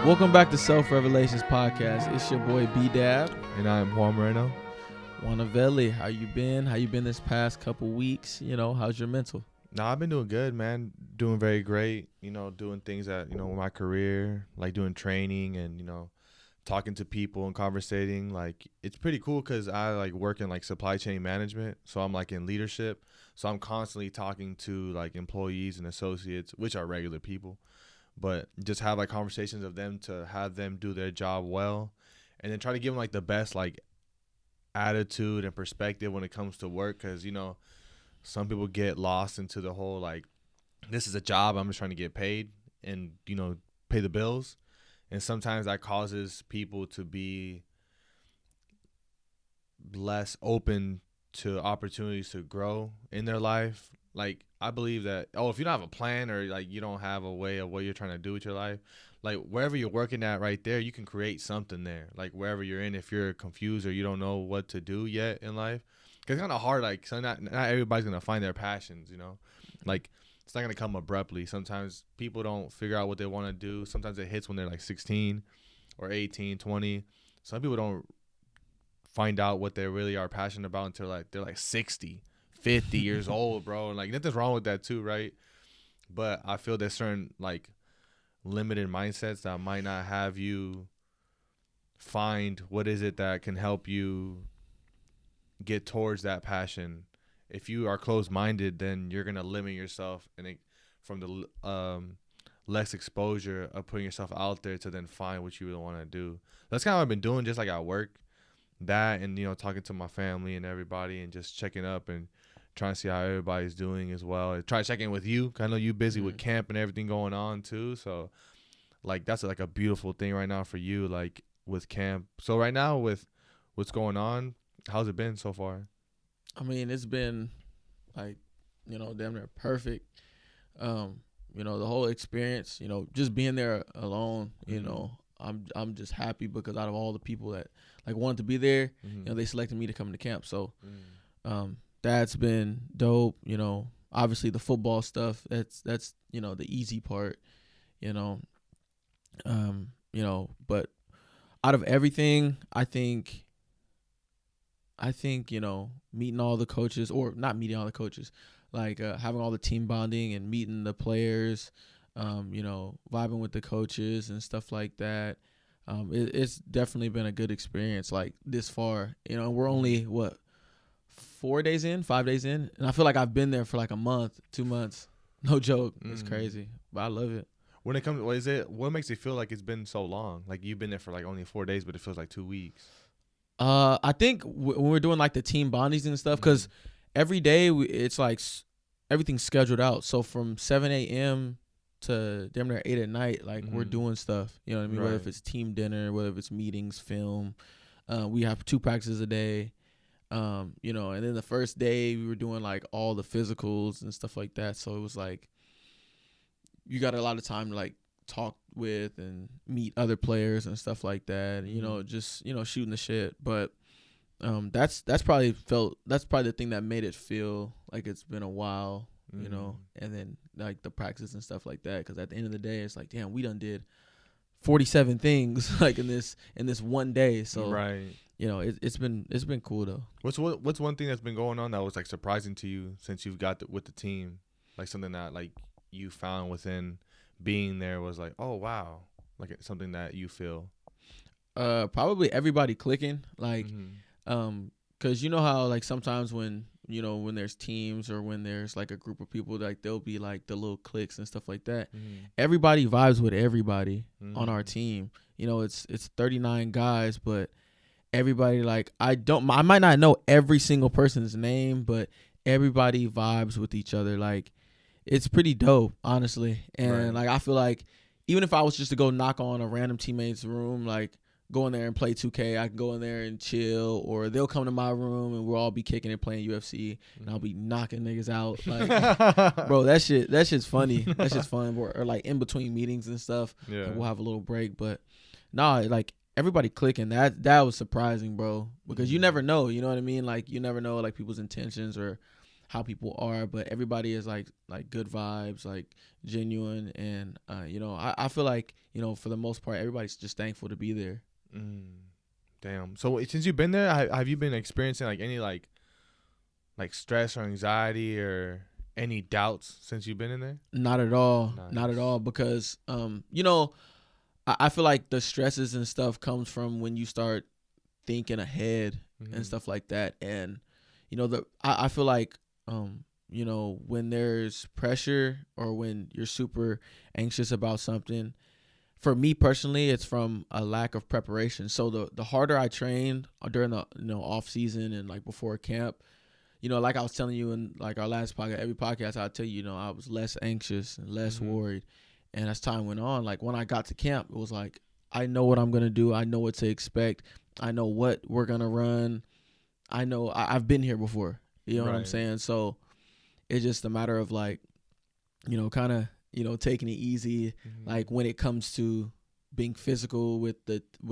Welcome back to Self Revelations Podcast. It's your boy Bdabs. And I'm Juan Moreno. Juanavelli, how you been? How you been this past couple weeks? How's your mental? Nah, I've been doing good, man. Doing very great. Doing things that, with my career, like doing training and, talking to people and conversating. Like, it's pretty cool because I, like, work in, like, supply chain management. So I'm, like, in leadership. So I'm constantly talking to, like, employees and associates, which are regular people. But just have, like, conversations of them to have them do their job well. And then try to give them, like, the best, like, attitude and perspective when it comes to work. Because, some people get lost into the whole, like, this is a job. I'm just trying to get paid and, pay the bills. And sometimes that causes people to be less open to opportunities to grow in their life. Like, I believe that, if you don't have a plan or, like, you don't have a way of what you're trying to do with your life, like, wherever you're working at right there, you can create something there. Like, wherever you're in, if you're confused or you don't know what to do yet in life. Because it's kind of hard, like, so not everybody's going to find their passions, Like, it's not going to come abruptly. Sometimes people don't figure out what they want to do. Sometimes it hits when they're, like, 16 or 18, 20. Some people don't find out what they really are passionate about until, like, they're, like, 60, 50 years old, bro. And, like, nothing's wrong with that, too, right? But I feel there's certain, like, limited mindsets that might not have you find what is it that can help you get towards that passion. If you are closed-minded, then you're gonna limit yourself and from the less exposure of putting yourself out there to then find what you really want to do. That's kind of what I've been doing, just like at work. That and talking to my family and everybody and just checking up and trying to see how everybody's doing as well. I try to check in with you. I know you're busy with camp and everything going on too. So, like, that's like a beautiful thing right now for you, like with camp. So right now with what's going on, how's it been so far? I mean, it's been like, damn near perfect. The whole experience, just being there alone, I'm just happy because out of all the people that like wanted to be there, they selected me to come to camp. So, that's been dope. Obviously the football stuff, that's the easy part, but out of everything, I think, meeting all the coaches, or not meeting all the coaches, like having all the team bonding and meeting the players, vibing with the coaches and stuff like that. It's definitely been a good experience, like this far, we're only 5 days in, and I feel like I've been there for like a month, 2 months. No joke. It's crazy, but I love it. When it comes, what makes it feel like it's been so long? Like, you've been there for like only 4 days, but it feels like 2 weeks. I think when we're doing like the team bondings and stuff, because every day it's like everything's scheduled out. So from 7 a.m. to damn near 8 at night, like we're doing stuff. You know what I mean? Right. Whether if it's team dinner, whether if it's meetings, film. We have 2 practices a day. And then the first day we were doing like all the physicals and stuff like that. So it was like you got a lot of time to like talk with and meet other players and stuff like that. Just shooting the shit. But that's probably the thing that made it feel like it's been a while. And then like the practice and stuff like that. Because at the end of the day, it's like, damn, we done did 47 things like in this one day. So right. It's been cool though. What's one thing that's been going on that was like surprising to you since you've got with the team? Like something that like you found within being there was like, oh wow, like it's something that you feel. Probably everybody clicking, like, cause how like sometimes when there's teams or when there's like a group of people, like there'll be like the little cliques and stuff like that. Everybody vibes with everybody on our team. It's 39 guys, but everybody, like, I might not know every single person's name, but everybody vibes with each other. Like, it's pretty dope, honestly. And like, I feel like even if I was just to go knock on a random teammate's room, like go in there and play 2K, I can go in there and chill, or they'll come to my room and we'll all be kicking and playing UFC, and I'll be knocking niggas out. Like, bro, that shit's funny. That shit's fun. Or like in between meetings and stuff, and we'll have a little break. But nah, like everybody clicking. That was surprising, bro, because you never know. You know what I mean? Like, you never know like people's intentions or how people are, but everybody is like good vibes, like genuine, and you know, I feel like, you know, for the most part, everybody's just thankful to be there. Damn. So since you've been there, have you been experiencing like any like stress or anxiety or any doubts since you've been in there? Not at all. Nice. Not at all, because you know, I feel like the stresses and stuff comes from when you start thinking ahead and stuff like that. And, you know, I feel like, you know, when there's pressure or when you're super anxious about something, for me personally, it's from a lack of preparation. So the harder I trained during the, you know, off season and like before camp, you know, like I was telling you in like our last podcast, every podcast I'll tell you, you know, I was less anxious and less worried. And as time went on, like when I got to camp, it was like, I know what I'm going to do. I know what to expect. I know what we're going to run. I know I've been here before. You know what I'm saying? So it's just a matter of like, you know, kind of, you know, taking it easy. Like when it comes to being physical with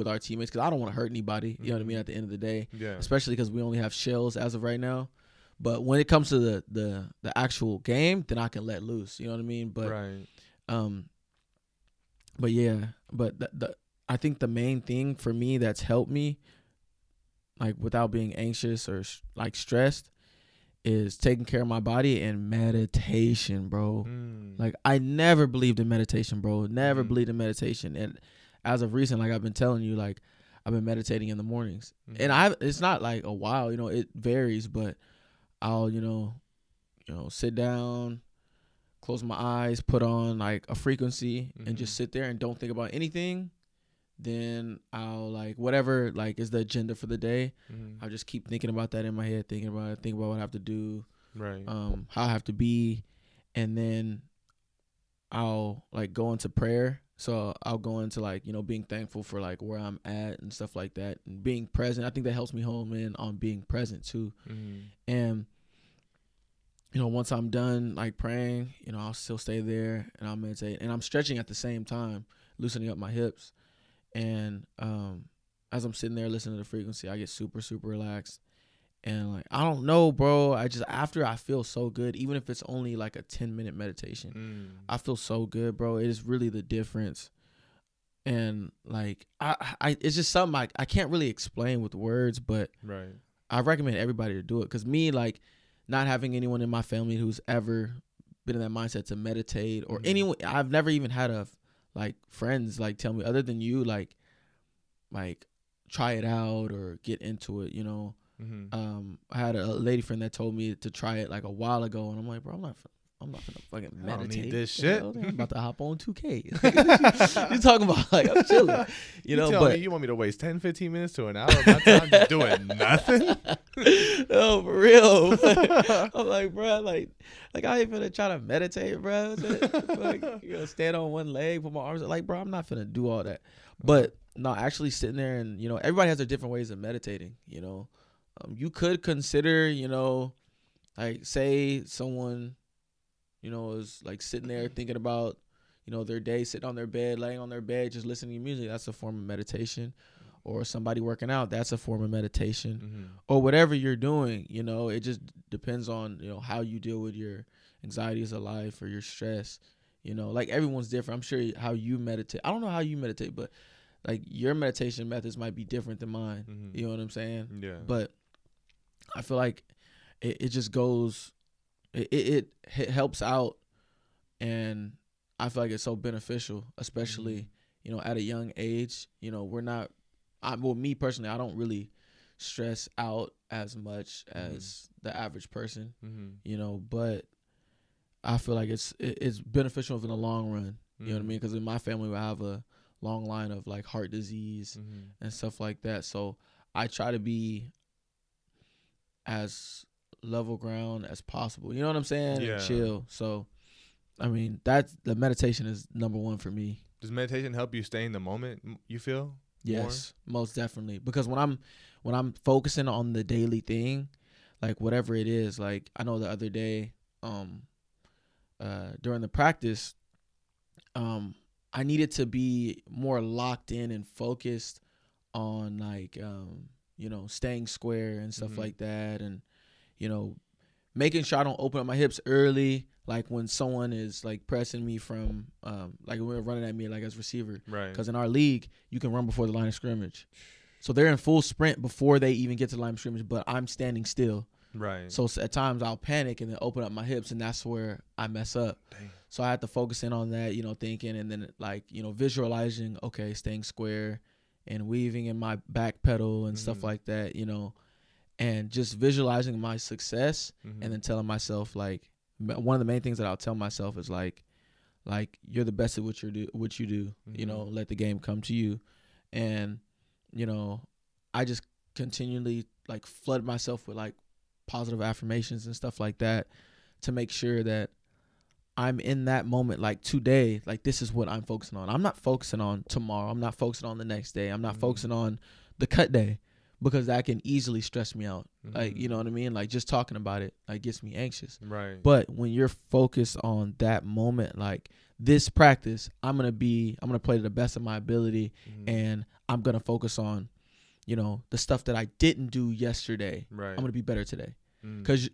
our teammates, because I don't want to hurt anybody. You know what I mean? At the end of the day, especially because we only have shells as of right now. But when it comes to the actual game, then I can let loose. You know what I mean? But yeah, but I think the main thing for me that's helped me, like without being anxious or like stressed, is taking care of my body and meditation, bro. Like I never believed in meditation, bro. Never believed in meditation. And as of recent, like I've been telling you, like I've been meditating in the mornings. And it's not like a while, you know, it varies, but I'll, you know, sit down, close my eyes, put on like a frequency and just sit there and don't think about anything. Then I'll like whatever like is the agenda for the day. I'll just keep thinking about that in my head, think about what I have to do, how I have to be, and then I'll like go into prayer. So I'll go into like, you know, being thankful for like where I'm at and stuff like that, and being present. I think that helps me home in on being present too. And you know, once I'm done like praying, you know, I'll still stay there and I'll meditate, and I'm stretching at the same time, loosening up my hips. And as I'm sitting there listening to the frequency, I get super, super relaxed. And like, I don't know, bro. After I feel so good, even if it's only like a 10-minute meditation, I feel so good, bro. It is really the difference. And like, I it's just something I can't really explain with words, but I recommend everybody to do it. Cause me, like, not having anyone in my family who's ever been in that mindset to meditate, or anyone, I've never even had like friends like tell me, other than you, like try it out or get into it, you know. I had a lady friend that told me to try it like a while ago, and I'm like, bro, I'm not gonna fucking meditate. I don't need this shit. I'm about to hop on 2K. You talking about like I'm chilling, you know? But you want me to waste 10-15 minutes to an hour of my time just doing nothing? No, for real. I'm like, bro, like I ain't finna try to meditate, bro. Like, you know, stand on one leg, put my arms like, bro, I'm not finna do all that. But no, actually sitting there, and you know, everybody has their different ways of meditating. You know, you could consider, you know, like say someone, you know, is like sitting there thinking about, you know, their day, sitting on their bed, laying on their bed, just listening to music. That's a form of meditation. Or somebody working out, that's a form of meditation. Or whatever you're doing, you know, it just depends on, you know, how you deal with your anxieties of life or your stress. You know, like everyone's different. I'm sure how you meditate, I don't know how you meditate, but like your meditation methods might be different than mine. You know what I'm saying? Yeah. But I feel like it just goes, it helps out, and I feel like it's so beneficial, especially, you know, at a young age. You know, me personally, I don't really stress out as much as the average person, you know, but I feel like it's beneficial in the long run. You know what I mean? Because in my family, we have a long line of like heart disease and stuff like that. So I try to be as level ground as possible. You know what I'm saying? Yeah. And chill. So, I mean, the meditation is number one for me. Does meditation help you stay in the moment, you feel? Yes, most definitely. Because when I'm focusing on the daily thing, like whatever it is, like I know the other day, during the practice, I needed to be more locked in and focused on like, you know, staying square and stuff like that, and you know, making sure I don't open up my hips early. Like when someone is like pressing me from, like when we're running at me like as receiver. Right. Because in our league, you can run before the line of scrimmage. So they're in full sprint before they even get to the line of scrimmage, but I'm standing still. Right. So at times I'll panic and then open up my hips, and that's where I mess up. Dang. So I had to focus in on that, thinking, and then like, visualizing, okay, staying square and weaving in my back pedal and stuff like that, and just visualizing my success and then telling myself, like, one of the main things that I'll tell myself is like you're the best at what you do, let the game come to you. And, I just continually like flood myself with like positive affirmations and stuff like that to make sure that I'm in that moment. Like today, like this is what I'm focusing on. I'm not focusing on tomorrow. I'm not focusing on the next day. I'm not focusing on the cut day, because that can easily stress me out. Like, you know what I mean? Like just talking about it like gets me anxious. Right. But when you're focused on that moment, like this practice, I'm going to play to the best of my ability, and I'm going to focus on, the stuff that I didn't do yesterday. Right. I'm going to be better today. Because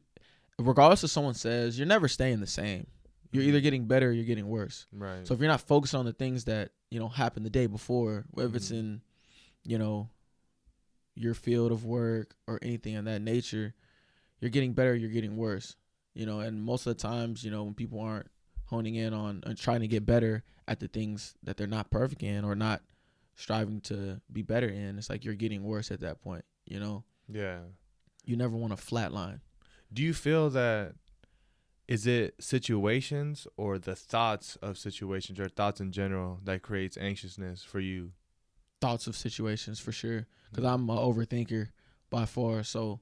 regardless of someone says, you're never staying the same. You're either getting better or you're getting worse. Right. So if you're not focused on the things that, happened the day before, whether it's in, your field of work or anything of that nature, you're getting better, you're getting worse. And most of the times, when people aren't honing in on and trying to get better at the things that they're not perfect in or not striving to be better in, it's like you're getting worse at that point, Yeah. You never want to flatline. Do you feel that, is it situations or the thoughts of situations or thoughts in general that creates anxiousness for you? Thoughts of situations for sure, because I'm an overthinker by far. So,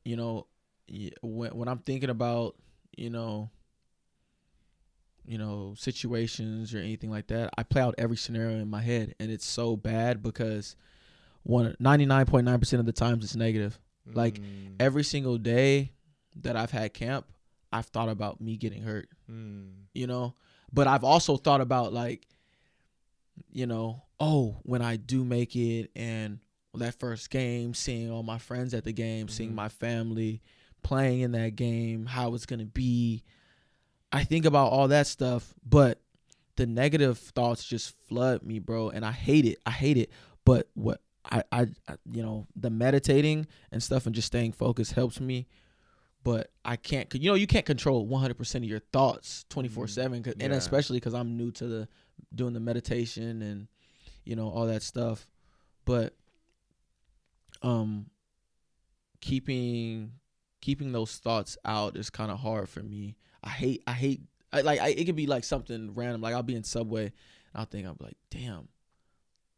when I'm thinking about, situations or anything like that, I play out every scenario in my head, and it's so bad because 99.9% of the times it's negative. Like every single day that I've had camp, I've thought about me getting hurt, but I've also thought about like, when I do make it, and that first game, seeing all my friends at the game, seeing my family playing in that game, how it's going to be. I think about all that stuff, but the negative thoughts just flood me, bro. And I hate it. But what I the meditating and stuff and just staying focused helps me. But I can't, you can't control 100% of your thoughts 24/7, and especially because I'm new to doing the meditation and, all that stuff. But keeping those thoughts out is kind of hard for me. It could be like something random. Like I'll be in Subway and I'll be like, damn,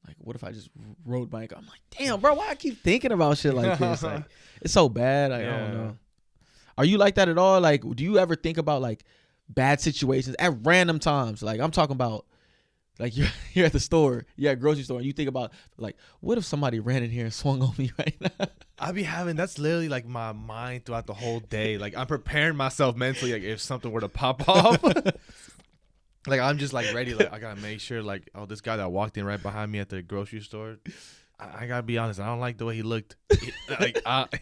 like what if I just rode my ankle? I'm like, damn, bro, why I keep thinking about shit like this? Like it's so bad. Like, I don't know. Are you like that at all? Like, do you ever think about like bad situations at random times? Like I'm talking about, like you're at the store, you're at a grocery store, and you think about like, what if somebody ran in here and swung on me right now? I be having, that's literally like my mind throughout the whole day. Like I'm preparing myself mentally, like if something were to pop off. Like I'm just like ready. Like I gotta make sure, like, oh, this guy that walked in right behind me at the grocery store, I gotta be honest, I don't like the way he looked.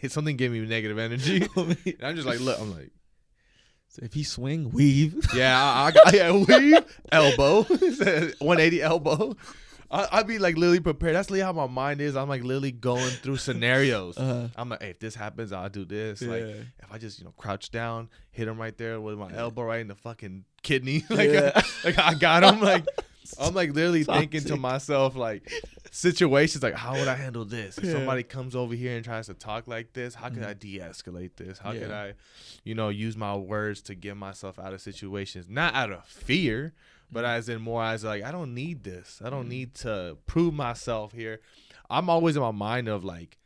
Something gave me negative energy. And I'm just like, look, I'm like, so if he swing, weave. Yeah, weave, elbow, 180 elbow. I'd be like literally prepared. That's literally how my mind is. I'm like literally going through scenarios. I'm like, hey, if this happens, I'll do this. Like if I just crouch down, hit him right there with my elbow right in the fucking kidney. Like I got him. Like I'm like literally thinking to myself like situations like, how would I handle this? If somebody comes over here and tries to talk like this, how could I de-escalate this? How could I, use my words to get myself out of situations? Not out of fear, but as in more as like, I don't need this. I don't need to prove myself here. I'm always in my mind of like,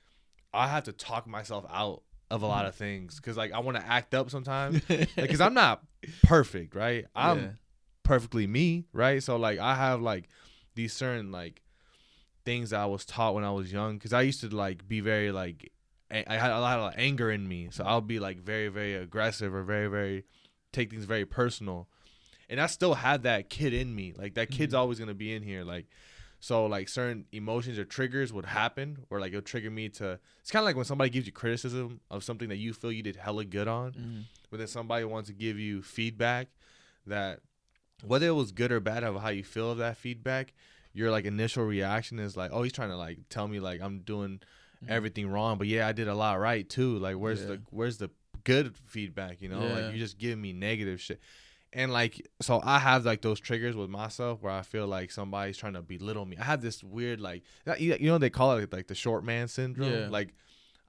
I have to talk myself out of a lot of things because like I want to act up sometimes because I'm not perfect, right? I'm perfectly me, right? So like I have like these certain like things that I was taught when I was young because I used to like be very like I had a lot of anger in me, so I'll be like very, very aggressive or very, very take things very personal. And I still had that kid in me. Like that kid's always gonna be in here. Like, So like certain emotions or triggers would happen where like it'll trigger me to. It's kind of like when somebody gives you criticism of something that you feel you did hella good on, but then somebody wants to give you feedback that whether it was good or bad of how you feel of that feedback, your like initial reaction is like, oh, he's trying to like tell me like I'm doing everything wrong, but yeah, I did a lot right too. Like where's the good feedback? You know, like you just giving me negative shit. And like, so I have like those triggers with myself where I feel like somebody's trying to belittle me. I have this weird like, you know, they call it like the short man syndrome. Yeah. Like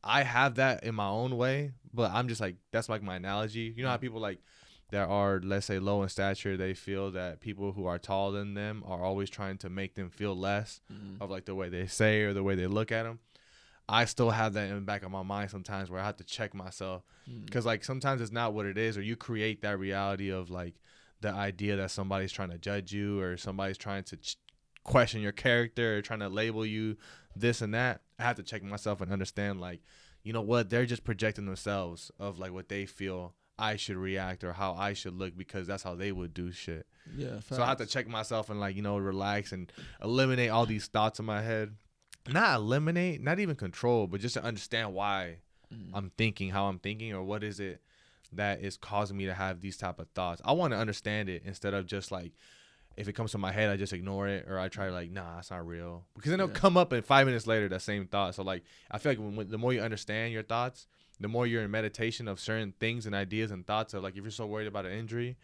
I have that in my own way, but I'm just like, that's like my analogy. You know how people like that are, let's say, low in stature, they feel that people who are taller than them are always trying to make them feel less of like the way they say or the way they look at them. I still have that in the back of my mind sometimes where I have to check myself because like sometimes it's not what it is, or you create that reality of like the idea that somebody's trying to judge you or somebody's trying to question your character or trying to label you this and that. I have to check myself and understand like, you know what, they're just projecting themselves of like what they feel I should react or how I should look because that's how they would do shit. Yeah. Facts. So I have to check myself and like, you know, relax and eliminate all these thoughts in my head. Not eliminate, not even control, but just to understand why I'm thinking how I'm thinking or what is it that is causing me to have these type of thoughts. I want to understand it instead of just like, if it comes to my head, I just ignore it or I try like, nah, it's not real. Because then it'll come up and 5 minutes later, that same thought. So like, I feel like the more you understand your thoughts, the more you're in meditation of certain things and ideas and thoughts of like, if you're so worried about an injury,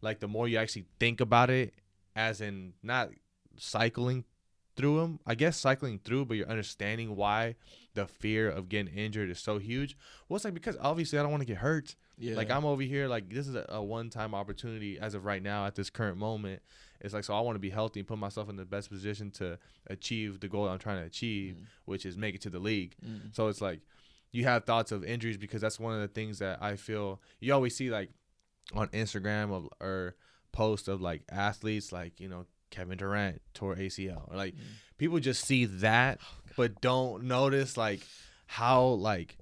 like the more you actually think about it as in not cycling through them, I guess cycling through, but you're understanding why the fear of getting injured is so huge. Well, it's like, because obviously I don't want to get hurt. Yeah. Like I'm over here, like this is a one-time opportunity as of right now at this current moment. It's like, so I want to be healthy and put myself in the best position to achieve the goal I'm trying to achieve, which is make it to the league. So it's like you have thoughts of injuries because that's one of the things that I feel you always see like on Instagram or posts of like athletes, like, you know, Kevin Durant tore ACL or like people just see that but don't notice like how like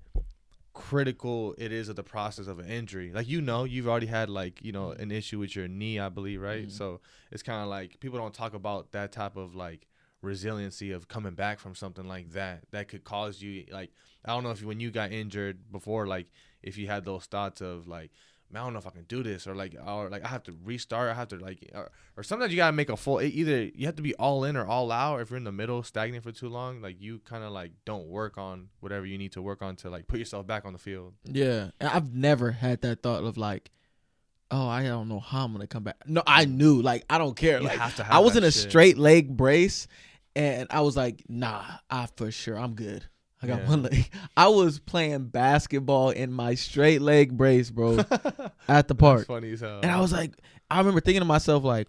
critical it is of the process of an injury. Like, you know, you've already had like, you know, an issue with your knee, I believe, right? So it's kind of like people don't talk about that type of like resiliency of coming back from something like that could cause you like, I don't know if when you got injured before, like if you had those thoughts of like, man, I don't know if I can do this or like I have to restart. I have to like, or sometimes you got to make a full, either you have to be all in or all out. Or if you're in the middle, stagnant for too long, like you kind of like don't work on whatever you need to work on to like put yourself back on the field. Yeah. I've never had that thought of like, oh, I don't know how I'm going to come back. No, I knew, like, I don't care. You like, have to have I was in a shit. straight leg brace and I was like, nah, for sure, I'm good. I got one leg. I was playing basketball in my straight leg brace, bro, at the park. That's funny as hell. And I was like, I remember thinking to myself, like,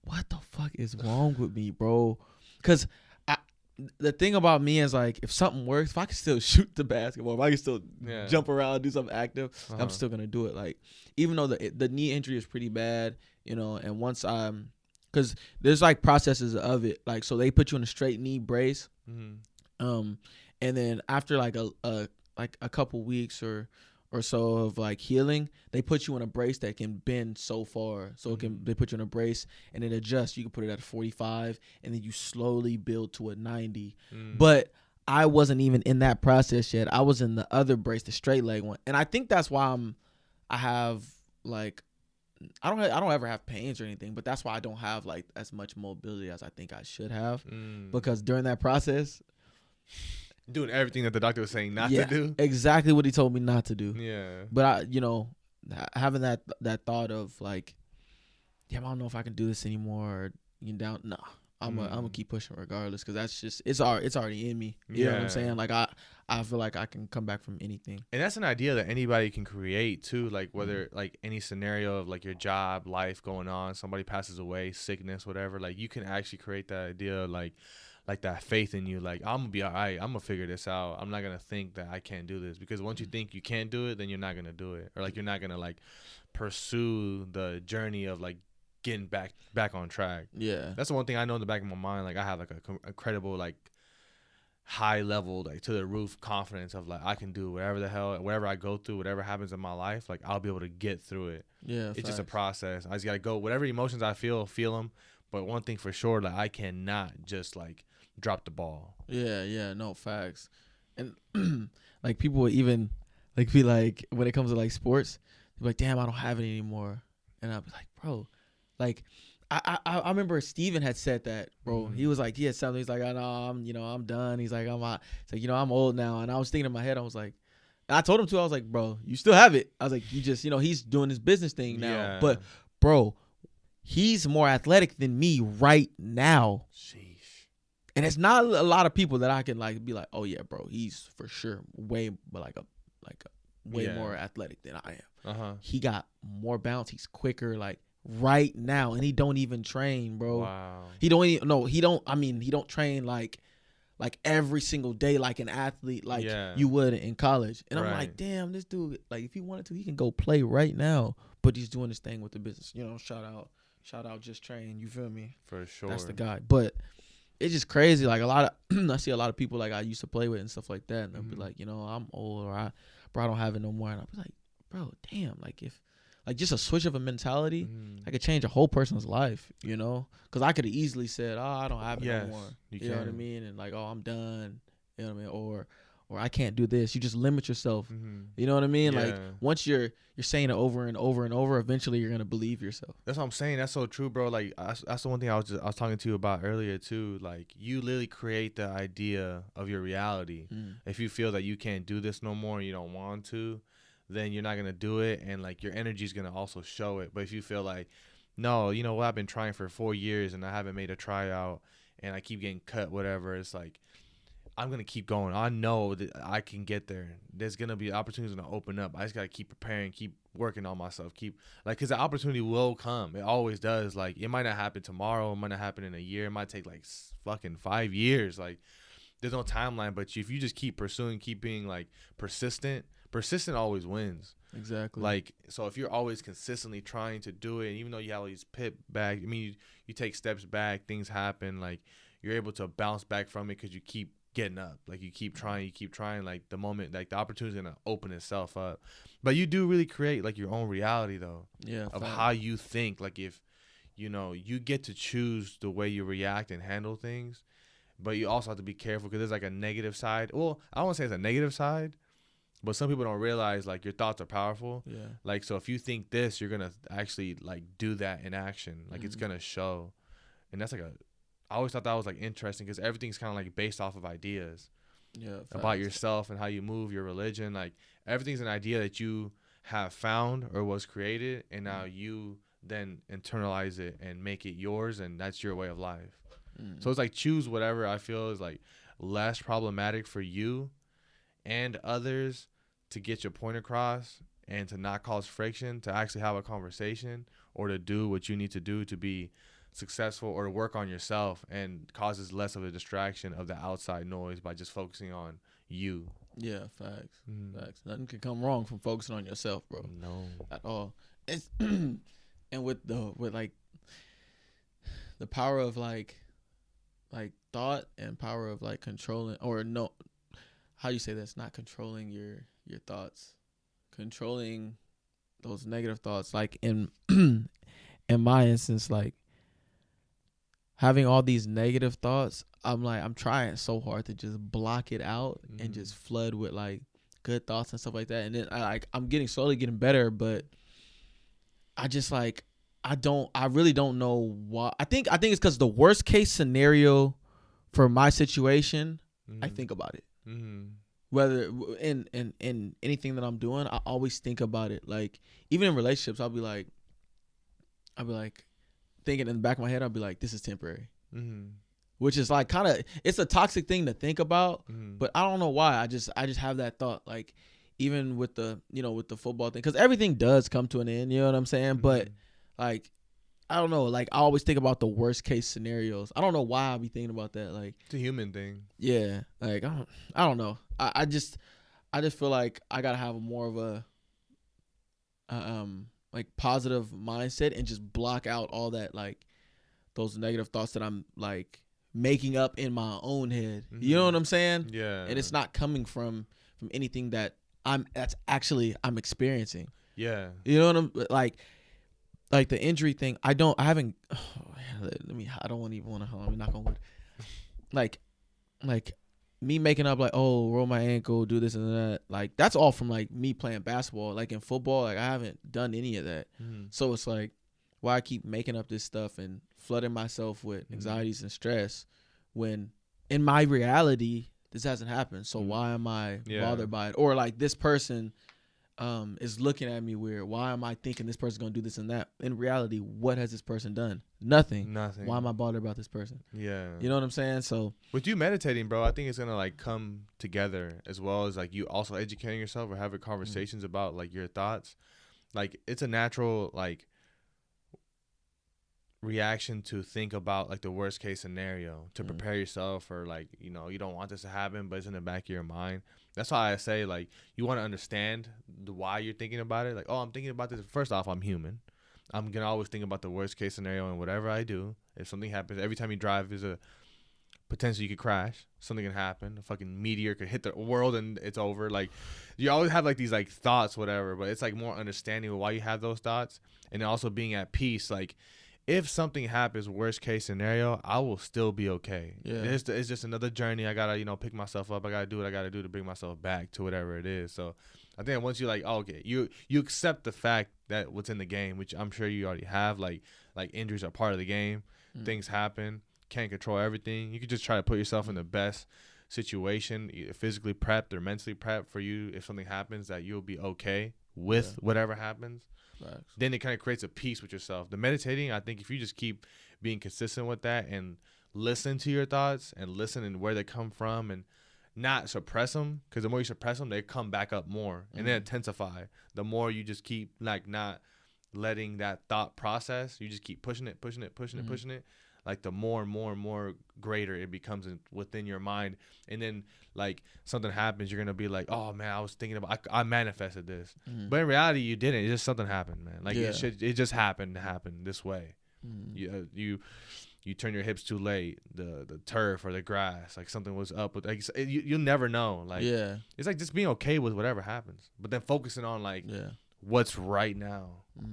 what the fuck is wrong with me, bro? Because the thing about me is, like, if something works, if I can still shoot the basketball, if I can still jump around, do something active, I'm still going to do it. Like, even though the knee injury is pretty bad, you know, and once because there's, like, processes of it. Like, so they put you in a straight knee brace. And then after like a couple weeks or so of like healing, they put you in a brace that can bend so far. So they put you in a brace and it adjusts. You can put it at a 45 and then you slowly build to a 90. But I wasn't even in that process yet. I was in the other brace, the straight leg one. And I think that's why I have like, I don't ever have pains or anything, but that's why I don't have like as much mobility as I think I should have. Because during that process, doing everything that the doctor was saying not to do. Exactly what he told me not to do. Yeah. But I, you know, having that thought of like, I don't know if I can do this anymore. Or, no, I'm gonna keep pushing regardless because that's just it's already in me. You know what I'm saying? Like I feel like I can come back from anything. And that's an idea that anybody can create too. Like whether like any scenario of like your job, life going on, somebody passes away, sickness, whatever. Like you can actually create that idea of like that faith in you, like I'm gonna be all right, I'm gonna figure this out. I'm not gonna think that I can't do this, because once you think you can't do it, then you're not gonna do it, or like you're not gonna like pursue the journey of like getting back on track. Yeah, that's the one thing I know in the back of my mind. Like I have like a incredible like high level, like to the roof confidence of like I can do whatever the hell, whatever I go through, whatever happens in my life, like I'll be able to get through it. Yeah, it's just a process. I just gotta go. Whatever emotions I feel them. But one thing for sure, like I cannot just like drop the ball. Yeah, no facts. And like people would even like be like, when it comes to like sports, they're like, damn, I don't have it anymore. And I'll be like, bro, like I remember Steven had said that, bro. He was like, he had something. He's like, I know, I'm done. He's like, it's like, I'm old now. And I was thinking in my head, I was like, I told him to, I was like, bro, you still have it. I was like, you just, he's doing his business thing now. Yeah. But bro, he's more athletic than me right now. Sheesh. And it's not a lot of people that I can like be like, oh yeah, bro, he's for sure way more athletic than I am. He got more bounce. He's quicker, like right now, and he don't even train, bro. Wow. He don't train like every single day like an athlete like you would in college. And I'm like, damn, this dude, like if he wanted to, he can go play right now. But he's doing this thing with the business. Shout out Just Train. You feel me? For sure. That's the guy. But it's just crazy. Like a lot of I see a lot of people like I used to play with and stuff like that, and they'll be like, I'm old, or I don't have it no more. And I'll be like, bro, damn, like if like just a switch of a mentality, I could change a whole person's life, because I could have easily said, I don't have it no more. You know what I mean? And like, I'm done. You know what I mean? Or I can't do this. You just limit yourself. You know what I mean? Yeah. Like once you're saying it over and over and over, eventually you're gonna believe yourself. That's what I'm saying. That's so true, bro. Like that's the one thing I was talking to you about earlier too. Like you literally create the idea of your reality. If you feel that you can't do this no more and you don't want to, then you're not gonna do it, and like your energy is gonna also show it. But if you feel like, no, you know what, I've been trying for 4 years and I haven't made a tryout, and I keep getting cut, whatever, it's like, I'm going to keep going. I know that I can get there. There's going to be opportunities going to open up. I just got to keep preparing, keep working on myself, because the opportunity will come. It always does. Like, it might not happen tomorrow. It might not happen in a year. It might take like fucking 5 years. Like, there's no timeline. But if you just keep pursuing, keep being like persistent always wins. Exactly. Like, so if you're always consistently trying to do it, even though you have all these pit back, I mean, you take steps back, things happen, like, you're able to bounce back from it because you keep getting up. Like you keep trying, like the moment, like the opportunity is gonna open itself up. But you do really create like your own reality though. Yeah. Of how you think. Like if you get to choose the way you react and handle things, but you also have to be careful because there's like a negative side. Well, I don't want to say it's a negative side, but some people don't realize like your thoughts are powerful. Yeah. Like so if you think this, you're gonna actually like do that in action. Like it's gonna show. And that's like I always thought that was like interesting because everything's kind of like based off of ideas about yourself and how you move, your religion. Like everything's an idea that you have found or was created, and now you then internalize it and make it yours, and that's your way of life. So it's like choose whatever I feel is like less problematic for you and others to get your point across and to not cause friction, to actually have a conversation or to do what you need to do to be successful or to work on yourself, and causes less of a distraction of the outside noise by just focusing on you. Yeah, facts. Facts. Nothing can come wrong from focusing on yourself, bro. No. At all. It's and with like the power of like thought and power of like controlling, or no, how you say that's not controlling your thoughts, controlling those negative thoughts. Like in my instance, like having all these negative thoughts, I'm trying so hard to just block it out and just flood with like good thoughts and stuff like that. And then I'm slowly getting better, but I just like I really don't know why. I think it's because the worst case scenario for my situation, I think about it. Whether in anything that I'm doing, I always think about it. Like even in relationships, I'll be like thinking in the back of my head, I'll be like, this is temporary. Which is like kind of, it's a toxic thing to think about, but I don't know why. I just have that thought, like even with the football thing, because everything does come to an end, you know what I'm saying? But like, I don't know, like I always think about the worst case scenarios. I don't know why I be thinking about that. Like it's a human thing. Yeah. Like I don't know. I just feel like I gotta have more of a like positive mindset and just block out all that, like those negative thoughts that I'm like making up in my own head. You know what I'm saying? Yeah. And it's not coming from anything that I'm experiencing. Yeah. You know what I'm like the injury thing. I haven't I don't even want to knock on wood. Like me making up like, oh, roll my ankle, do this and that. Like that's all from like me playing basketball. Like in football, like I haven't done any of that. So it's like why I keep making up this stuff and flooding myself with anxieties and stress when in my reality this hasn't happened. So why am I bothered by it? Or like this person is looking at me weird. Why am I thinking this person's gonna do this and that? In reality, what has this person done? Nothing. Why am I bothered about this person? Yeah. You know what I'm saying? So with you meditating, bro, I think it's gonna like come together as well as like you also educating yourself or having conversations about like your thoughts. Like it's a natural like reaction to think about like the worst case scenario to prepare yourself or like, you know, you don't want this to happen, but it's in the back of your mind. That's why I say like you want to understand why you're thinking about it. Like, oh, I'm thinking about this. First off, I'm human. I'm gonna always think about the worst case scenario and whatever I do. If something happens, every time you drive, there's a potential you could crash. Something can happen. A fucking meteor could hit the world and it's over. Like you always have like these like thoughts, whatever. But it's like more understanding of why you have those thoughts and also being at peace. Like if something happens, worst case scenario, I will still be okay. Yeah. It's just another journey. I gotta, you know, pick myself up. I gotta do what I gotta do to bring myself back to whatever it is. So I think once you like, oh, okay, you accept the fact that what's in the game, which I'm sure you already have, like injuries are part of the game. Things happen. Can't control everything. You could just try to put yourself in the best situation, either physically prepped or mentally prepped for you. If something happens, that you'll be okay with whatever happens. Facts. Then it kind of creates a peace with yourself. The meditating, I think if you just keep being consistent with that and listen to your thoughts and listen and where they come from and not suppress them, because the more you suppress them, they come back up more and then intensify. The more you just keep like not letting that thought process, you just keep pushing it. Like the more and more greater it becomes within your mind. And then like something happens, you're going to be like, oh man, I was thinking about, I manifested this. But in reality, you didn't. It's just something happened, man. Like it just happened to happen this way. You turn your hips too late, the turf or the grass, like something was up with, like you'll never know. Like it's like just being okay with whatever happens, but then focusing on like what's right now,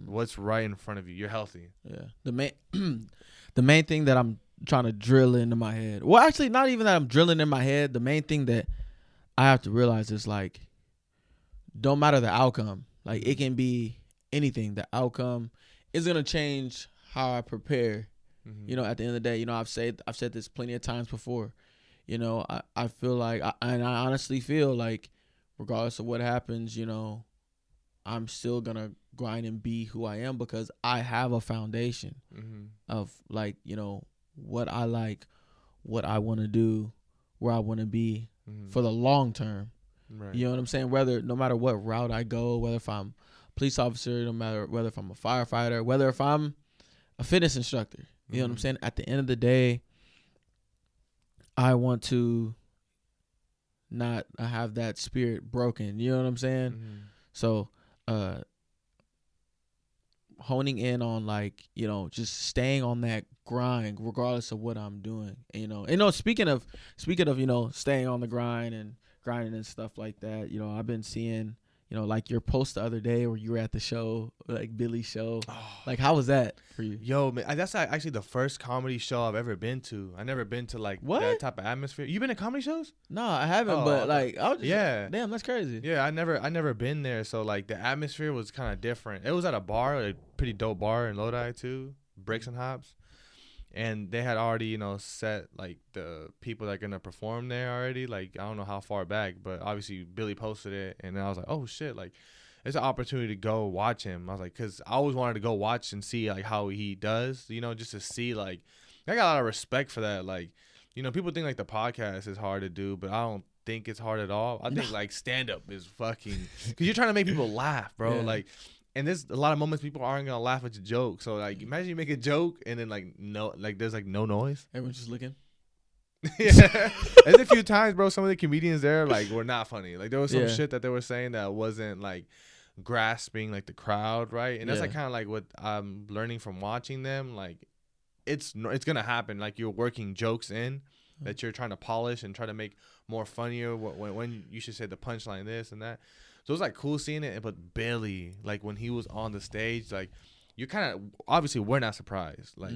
what's right in front of you. You're healthy. The main thing that I'm trying to drill into my head. Well, actually, not even that I'm drilling in my head. The main thing that I have to realize is like, don't matter the outcome. Like it can be anything. The outcome is gonna change how I prepare. You know, at the end of the day, you know, I've said this plenty of times before. You know, I feel like, and I honestly feel like, regardless of what happens, you know, I'm still gonna grind and be who I am because I have a foundation of like, you know, what I like, what I want to do, where I want to be for the long term. Right. You know what I'm saying? No matter what route I go, whether if I'm a police officer, no matter whether if I'm a firefighter, whether if I'm a fitness instructor, you know what I'm saying? At the end of the day, I want to not have that spirit broken. You know what I'm saying? So, honing in on like, you know, just staying on that grind regardless of what I'm doing. And, you know, speaking of, you know, staying on the grind and grinding and stuff like that, you know, I've been seeing, you know, like your post the other day where you were at the show, like Billy's show. Like, how was that for you? Yo, man, that's actually the first comedy show I've ever been to. I never been to like that type of atmosphere. You been to comedy shows? No, I haven't. But like, I was just, damn, that's crazy. Yeah, I never been there. So like, the atmosphere was kind of different. It was at a bar, a pretty dope bar in Lodi too, Breaks and Hops. And they had already, you know, set like the people that are gonna perform there already. Like I don't know how far back, but obviously Billy posted it, and then I was like, oh shit, like it's an opportunity to go watch him. I was like, cause I always wanted to go watch and see like how he does, you know, just to see like I got a lot of respect for that. Like, you know, people think like the podcast is hard to do, but I don't think it's hard at all. I think like stand up is fucking, cause you're trying to make people laugh, bro. Yeah. Like. And there's a lot of moments people aren't gonna laugh at your joke. So like, imagine you make a joke and then like there's like no noise. Everyone's just looking. Yeah, there's a few times, bro. Some of the comedians there like were not funny. Like there was some shit that they were saying that wasn't like grasping like the crowd, right? And that's like kind of like what I'm learning from watching them. Like it's gonna happen. Like you're working jokes in that you're trying to polish and try to make more funnier. When you should say the punchline, this and that. So it was like cool seeing it, but Billy, like when he was on the stage, like you kind of obviously we're not surprised. Like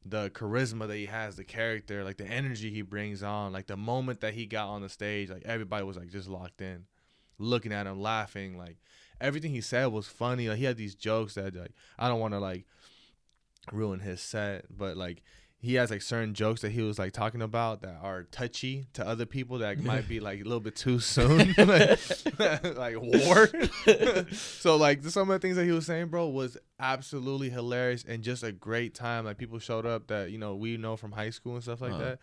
the charisma that he has, the character, like the energy he brings on, like the moment that he got on the stage, like everybody was like just locked in, looking at him, laughing. Like everything he said was funny. Like he had these jokes that like I don't want to like ruin his set, but like he has like certain jokes that he was like talking about that are touchy to other people that might be like a little bit too soon, like war. So like some of the things that he was saying, bro, was absolutely hilarious and just a great time. Like people showed up that, you know, we know from high school and stuff like that.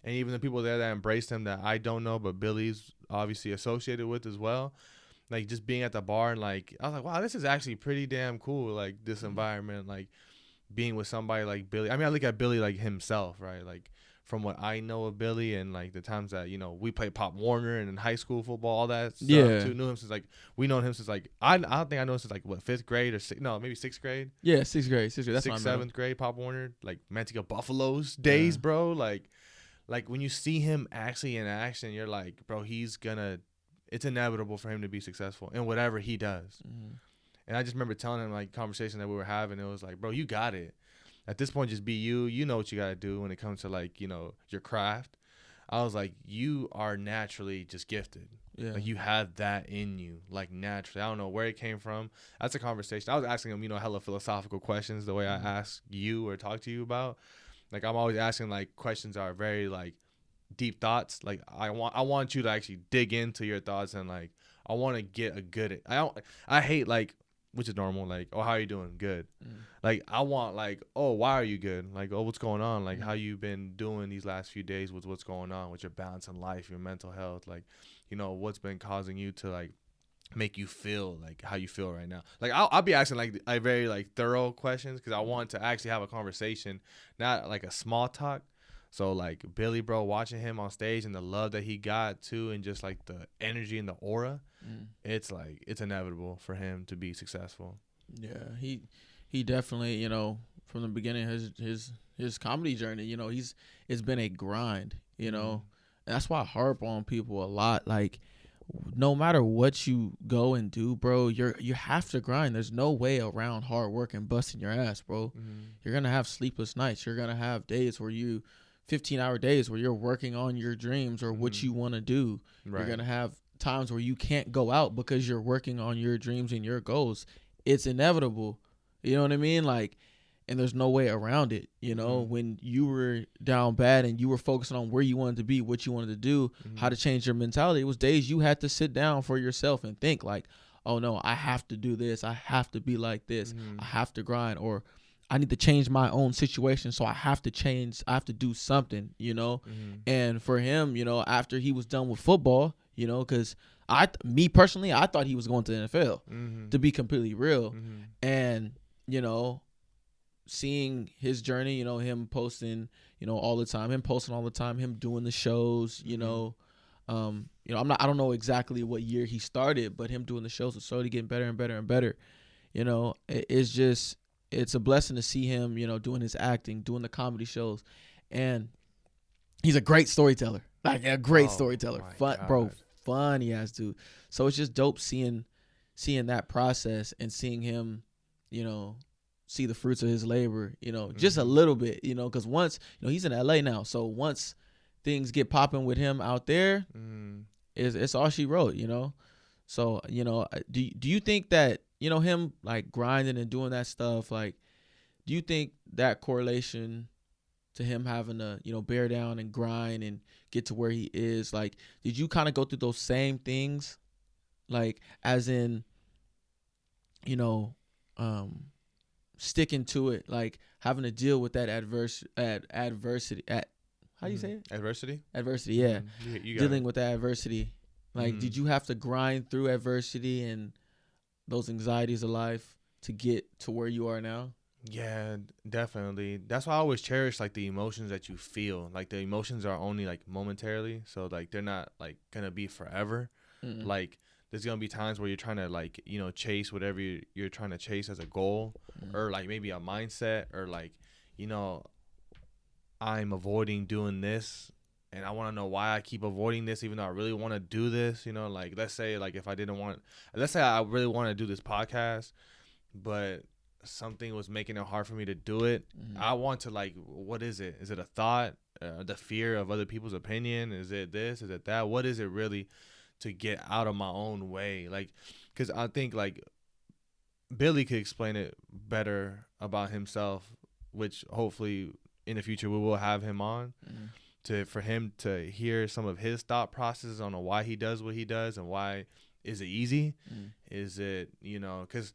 And even the people there that embraced him that I don't know, but Billy's obviously associated with as well. Like just being at the bar and like, I was like, wow, this is actually pretty damn cool. Like this environment, like being with somebody like Billy. I mean, I look at Billy like himself, right? Like from what I know of Billy and like the times that, you know, we played Pop Warner and in high school football, all that stuff too. Knew him since like, we known him since like, I don't think I know him since like what, 5th grade or maybe 6th grade. Yeah, 6th grade. That's 6th, 7th grade, Pop Warner, like Manteca Buffaloes days, bro. Like when you see him actually in action, you're like, bro, it's inevitable for him to be successful in whatever he does. Mm-hmm. And I just remember telling him like conversation that we were having. It was like, bro, you got it. At this point, just be you. You know what you got to do when it comes to like, you know, your craft. I was like, you are naturally just gifted. Yeah. Like you have that in you, like naturally. I don't know where it came from. That's a conversation. I was asking him, you know, hella philosophical questions the way I ask you or talk to you about. Like I'm always asking like questions that are very like deep thoughts. Like I want you to actually dig into your thoughts and like I want to get a good. I hate like, which is normal. Like, oh, how are you doing? Good. Like I want like, oh, why are you good? Like, oh, what's going on? Like how you been doing these last few days with what's going on with your balance in life, your mental health. Like, you know, what's been causing you to like make you feel like how you feel right now. Like I'll be asking like a very like thorough questions because I want to actually have a conversation, not like a small talk. So like Billy, bro, watching him on stage and the love that he got too, and just like the energy and the aura, it's like it's inevitable for him to be successful. Yeah, he definitely, you know, from the beginning his comedy journey, you know, it's been a grind, you know. And that's why I harp on people a lot. Like no matter what you go and do, bro, you have to grind. There's no way around hard work and busting your ass, bro. You're gonna have sleepless nights. You're gonna have days where 15-hour days where you're working on your dreams or what you want to do. Right. You're going to have times where you can't go out because you're working on your dreams and your goals. It's inevitable. You know what I mean? Like, and there's no way around it. You know, when you were down bad and you were focusing on where you wanted to be, what you wanted to do, how to change your mentality, it was days you had to sit down for yourself and think like, oh no, I have to do this. I have to be like this. I have to grind, or I need to change my own situation, so I have to change. I have to do something, you know. And for him, you know, after he was done with football, you know, because me personally, I thought he was going to the NFL, to be completely real. And, you know, seeing his journey, you know, him posting, you know, all the time, him doing the shows, you know. You know, I don't know exactly what year he started, but him doing the shows was slowly getting better and better and better. You know, it's a blessing to see him, you know, doing his acting, doing the comedy shows. And he's a great storyteller. Like a great storyteller. Fun, God. Bro, funny ass dude. So it's just dope seeing that process and seeing him, you know, see the fruits of his labor, you know, just a little bit, you know, because once, you know, he's in LA now. So once things get popping with him out there, it's all she wrote, you know. So, you know, do you think that, you know, him like grinding and doing that stuff, like, do you think that correlation to him having to, you know, bear down and grind and get to where he is, like, did you kind of go through those same things, like, as in, you know, sticking to it, like having to deal with that adversity, how do you say it? Adversity, yeah. You dealing with that adversity, like, did you have to grind through adversity and those anxieties of life to get to where you are now? Yeah, definitely. That's why I always cherish like the emotions that you feel. Like the emotions are only like momentarily, so like they're not like gonna be forever. Like there's gonna be times where you're trying to like, you know, chase whatever you're trying to chase as a goal, or like maybe a mindset, or like, you know, I'm avoiding doing this and I want to know why I keep avoiding this, even though I really want to do this. You know, like let's say like if I didn't want, let's say I really want to do this podcast, but something was making it hard for me to do it, I want to like, what is it? Is it a thought? The fear of other people's opinion? Is it this? Is it that? What is it really to get out of my own way? Like, because I think like Billy could explain it better about himself, which hopefully in the future we will have him on for him to hear some of his thought processes on why he does what he does and why is it easy? Is it, you know, because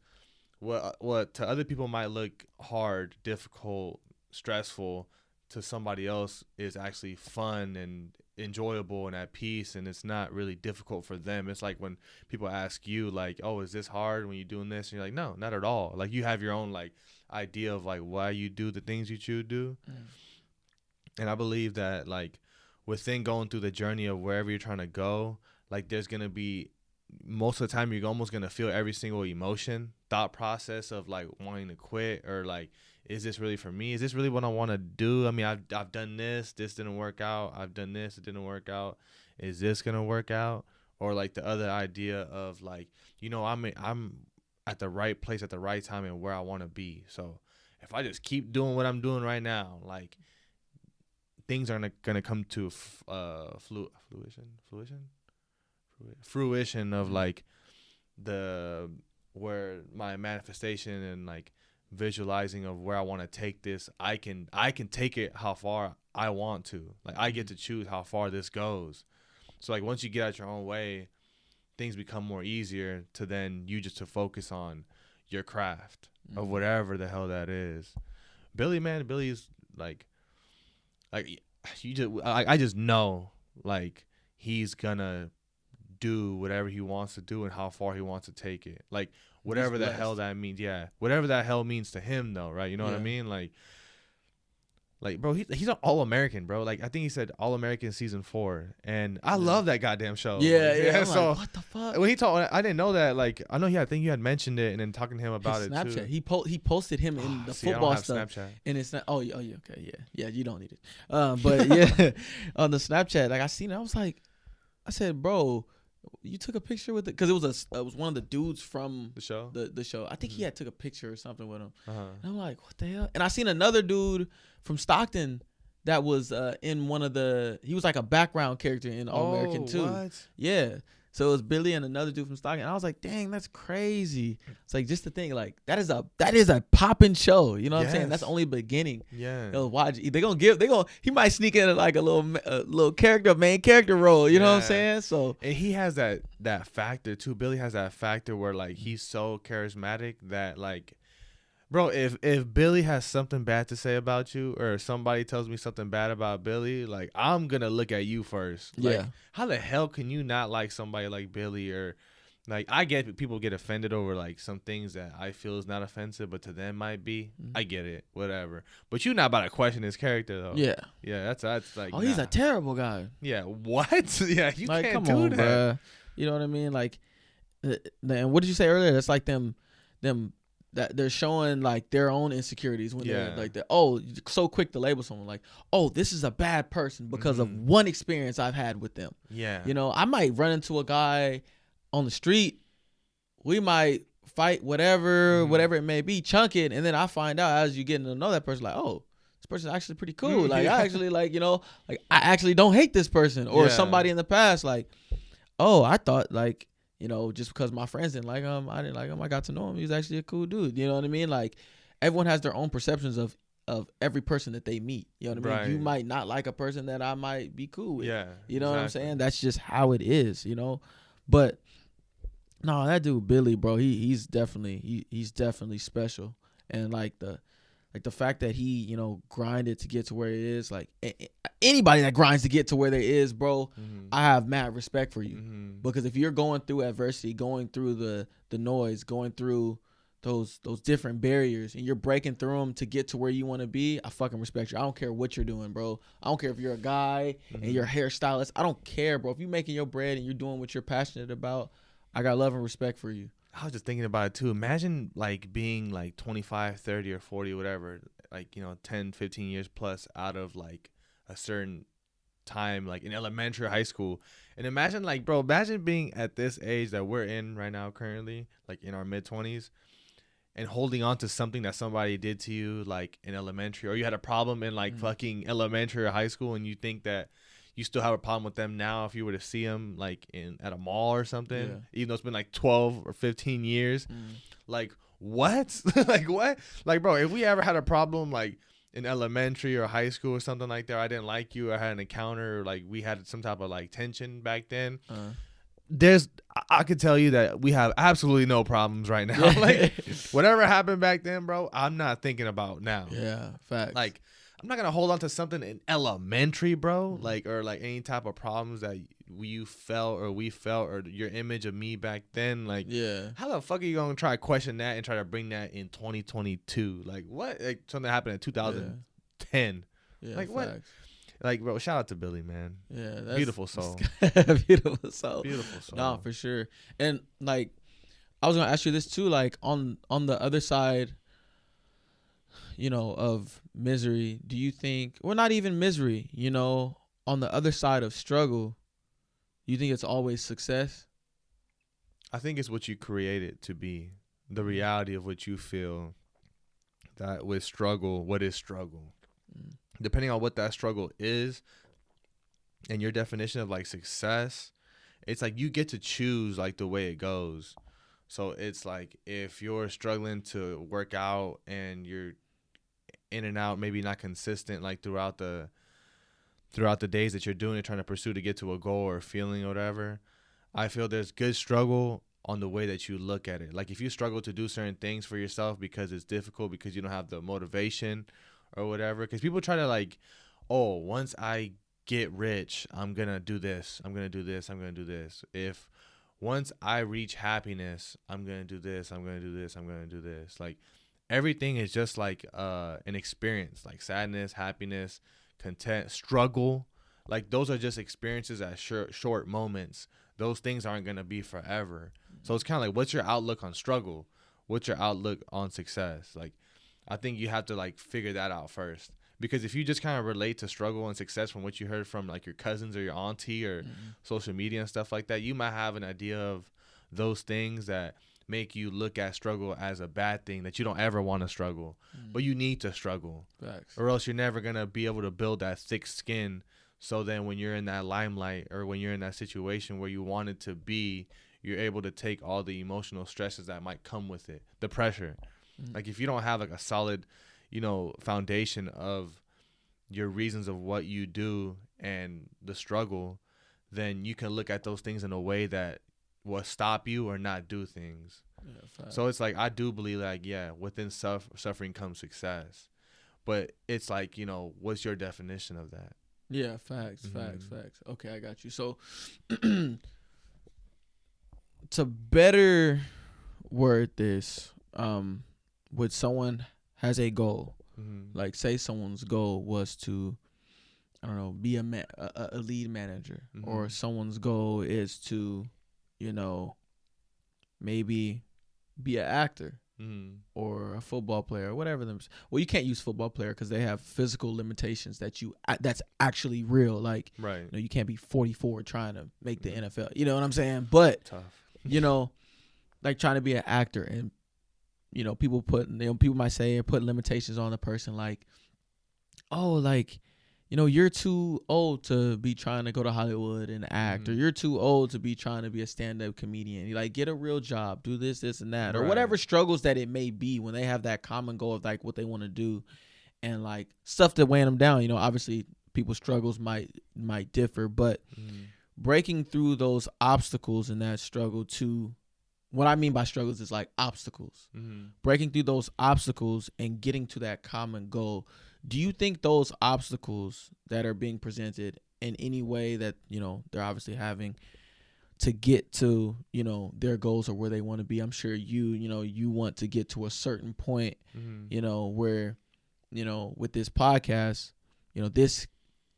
what to other people might look hard, difficult, stressful, to somebody else is actually fun and enjoyable and at peace, and it's not really difficult for them. It's like when people ask you like, oh, is this hard when you're doing this? And you're like, no, not at all. Like you have your own like idea of like why you do the things you choose to do. And I believe that like within going through the journey of wherever you're trying to go, like there's going to be, most of the time you're almost going to feel every single emotion, thought process of like wanting to quit, or like, is this really for me? Is this really what I want to do? I mean, I've done this didn't work out. I've done this, it didn't work out. Is this going to work out? Or like the other idea of like, you know, I'm at the right place at the right time and where I want to be. So if I just keep doing what I'm doing right now, like things are going to come to fruition of like where my manifestation and like visualizing of where I want to take this, I can take it how far I want to. Like I get to choose how far this goes. So like once you get out your own way, things become more easier to then you just to focus on your craft of whatever the hell that is. Billy's like you just I just know like he's gonna do whatever he wants to do and how far he wants to take it. Like whatever the hell that means. Yeah. Whatever that hell means to him though, right? You know what I mean? Like bro, he's an All-American, bro. Like I think he said All-American season 4. And I love that goddamn show. Yeah. So like, what the fuck? when he told, I didn't know that. Like I know I think you had mentioned it and then talking to him about it Snapchat. too. He posted him in the See, football I don't stuff. have Snapchat. And it's not okay, yeah, you don't need it. But yeah, on the Snapchat, like I seen it, I said, bro, you took a picture with it, because it was one of the dudes from The show. The show. I think he had took a picture or something with him. Uh-huh. And I'm like, what the hell? And I seen another dude from Stockton that was in one of he was like a background character in All American too. What? Yeah. So it was Billy and another dude from Stockton. And I was like, dang, that's crazy. It's like just to think like that is a popping show. You know what I'm saying? That's only beginning. Yeah. Watch. He might sneak in like a little main character role. You know what I'm saying? So and he has that factor too. Billy has that factor where like he's so charismatic that like, bro, if Billy has something bad to say about you or somebody tells me something bad about Billy, like I'm gonna look at you first. Like, how the hell can you not like somebody like Billy? Or like I get people get offended over like some things that I feel is not offensive, but to them might be. I get it, whatever. But you're not about to question his character though. Yeah. That's like. Oh, he's a terrible guy. Yeah. What? Yeah, you like, can't come do on, that. Bruh. You know what I mean? Like, and what did you say earlier? That's like them. That they're showing like their own insecurities when they're like so quick to label someone like, oh, this is a bad person because of one experience I've had with them. Yeah. You know, I might run into a guy on the street, we might fight, whatever it may be, chunk it, and then I find out as you getting to know that person, like, oh, this person's actually pretty cool. Like I actually like, you know, like I actually don't hate this person. Or somebody in the past, like, oh, I thought like, you know, just because my friends didn't like him, I didn't like him. I got to know him. He was actually a cool dude. You know what I mean? Like, everyone has their own perceptions of every person that they meet. You know what I mean? You might not like a person that I might be cool with. Yeah. You know what I'm saying? That's just how it is, you know? But, no, that dude, Billy, bro, he's definitely special. And, like, the fact that he, you know, grinded to get to where it is, like anybody that grinds to get to where there is, bro, I have mad respect for you. Because if you're going through adversity, going through the noise, going through those different barriers, and you're breaking through them to get to where you want to be, I fucking respect you. I don't care what you're doing, bro. I don't care if you're a guy and you're a hairstylist. I don't care, bro. If you're making your bread and you're doing what you're passionate about, I got love and respect for you. I was just thinking about it too. Imagine like being like 25, 30 or 40, whatever, like, you know, 10, 15 years plus out of like a certain time, like in elementary or high school. And imagine like, bro, imagine being at this age that we're in right now currently, like in our mid 20s. and holding on to something that somebody did to you, like in elementary, or you had a problem in like fucking elementary or high school, and you think that you still have a problem with them now if you were to see them like at a mall or something, even though it's been like 12 or 15 years. Like, what? Like, what? Like, bro, if we ever had a problem like in elementary or high school or something like that, I didn't like you, I had an encounter, or like we had some type of like tension back then, I could tell you that we have absolutely no problems right now. Like, whatever happened back then, bro, I'm not thinking about now. Yeah, facts. Like, I'm not gonna hold on to something in elementary, bro. Like, or like any type of problems that we felt, or your image of me back then. Like, how the fuck are you gonna try to question that and try to bring that in 2022? Like, what? Like, something happened in 2010. Like, what? Facts. Like, bro, shout out to Billy, man. Yeah, that's beautiful soul. Beautiful soul. Beautiful soul. No, for sure. And like, I was gonna ask you this too. Like, on the other side, you know, of misery, do you think, well, not even misery, you know, on the other side of struggle, you think it's always success? I think it's what you create it to be. The reality of what you feel that with struggle, what is struggle? Depending on what that struggle is and your definition of like success, it's like you get to choose like the way it goes. So it's like if you're struggling to work out and you're in and out, maybe not consistent like throughout the days that you're doing it, trying to pursue to get to a goal or feeling or whatever, I feel there's good struggle on the way that you look at it. Like if you struggle to do certain things for yourself because it's difficult, because you don't have the motivation or whatever, because people try to like, oh, once I get rich, I'm gonna do this, I'm gonna do this, I'm gonna do this. If once I reach happiness, I'm gonna do this, I'm gonna do this, I'm gonna do this. Like everything is just like an experience, like sadness, happiness, content, struggle. Like those are just experiences at short moments. Those things aren't gonna be forever. So it's kind of like, what's your outlook on struggle? What's your outlook on success? Like, I think you have to like figure that out first, because if you just kind of relate to struggle and success from what you heard from like your cousins or your auntie or social media and stuff like that, you might have an idea of those things that make you look at struggle as a bad thing, that you don't ever want to struggle, but you need to struggle. Facts. Or else you're never going to be able to build that thick skin. So then when you're in that limelight or when you're in that situation where you wanted to be, you're able to take all the emotional stresses that might come with it, the pressure. Like if you don't have like a solid, you know, foundation of your reasons of what you do and the struggle, then you can look at those things in a way that will stop you or not do things. So it's like, I do believe like, yeah, within suffering comes success, but it's like, you know, what's your definition of that? Yeah, facts. Okay, I got you. So to better word this, when someone has a goal, like say someone's goal was to, I don't know, be a lead manager, or someone's goal is to, you know, maybe be an actor or a football player or whatever. Well, you can't use football player because they have physical limitations that's actually real. Like, right. You know, you can't be 44 trying to make the NFL. You know what I'm saying? But tough. You know, like trying to be an actor, and you know, people might say put limitations on the person, like, oh, like, you know, you're too old to be trying to go to Hollywood and act, or you're too old to be trying to be a stand-up comedian. You like, get a real job, do this and that, or whatever struggles that it may be when they have that common goal of like what they want to do, and like stuff that weighing them down. You know, obviously people's struggles might differ, but breaking through those obstacles and that struggle to, what I mean by struggles is like obstacles. Breaking through those obstacles and getting to that common goal. Do you think those obstacles that are being presented in any way that, you know, they're obviously having to get to, you know, their goals or where they want to be? I'm sure you want to get to a certain point, you know, where, you know, with this podcast, you know, this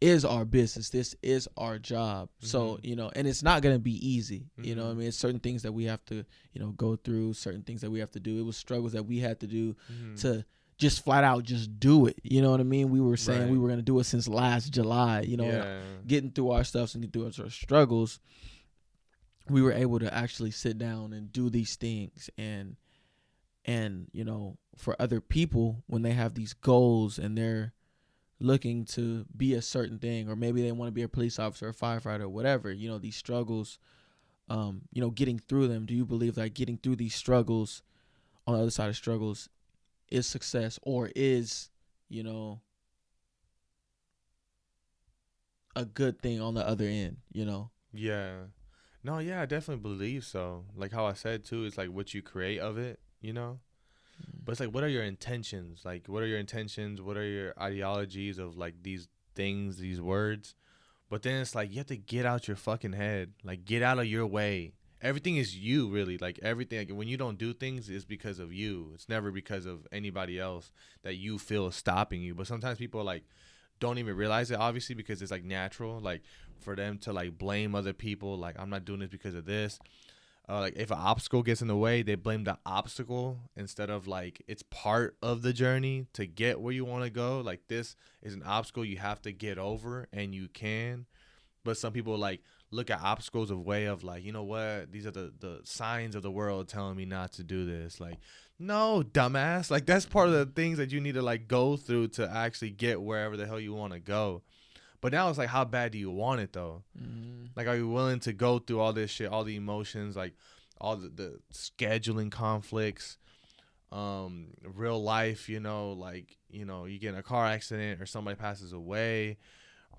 is our business. This is our job. So, you know, and it's not going to be easy. You know what I mean? It's certain things that we have to, you know, go through, certain things that we have to do. It was struggles that we had to do to just flat out just do it. You know what I mean? We were saying we were going to do it since last July, you know, getting through our stuff and getting through our struggles. We were able to actually sit down and do these things and And, you know, for other people, when they have these goals and they're looking to be a certain thing, or maybe they want to be a police officer, a firefighter, whatever, you know, these struggles, you know, getting through them. Do you believe that getting through these struggles, on the other side of struggles, is success, or is, you know, a good thing on the other end, you know? Yeah. No, yeah, I definitely believe so. Like how I said too, it's like what you create of it, you know? But it's like, what are your intentions? Like, what are your intentions? What are your ideologies of like these things, these words? But then it's like, you have to get out your fucking head. Like, get out of your way. Everything is you, really. Like, everything. Like, when you don't do things, it's because of you. It's never because of anybody else that you feel is stopping you. But sometimes people, like, don't even realize it, obviously, because it's, like, natural. Like, for them to, like, blame other people. Like, I'm not doing this because of this. Like, if an obstacle gets in the way, they blame the obstacle instead of, like, it's part of the journey to get where you want to go. Like, this is an obstacle you have to get over, and you can. But some people, like, look at obstacles of way of, like, you know what? These are the signs of the world telling me not to do this. Like, no, dumbass. Like, that's part of the things that you need to, like, go through to actually get wherever the hell you want to go. But now it's like, how bad do you want it, though? Mm-hmm. Like, are you willing to go through all this shit, all the emotions, like, all the scheduling conflicts, real life, you know, like, you know, you get in a car accident or somebody passes away.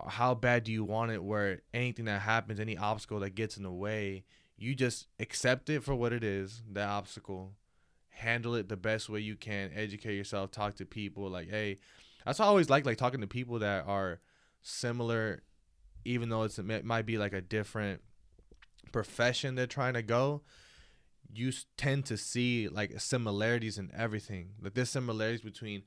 How bad do you want it where anything that happens, any obstacle that gets in the way, you just accept it for what it is, that obstacle, handle it the best way you can, educate yourself, talk to people. Like, hey, that's why I always like talking to people that are similar, even though it might be like a different profession they're trying to go. You tend to see like similarities in everything. Like, there's similarities between,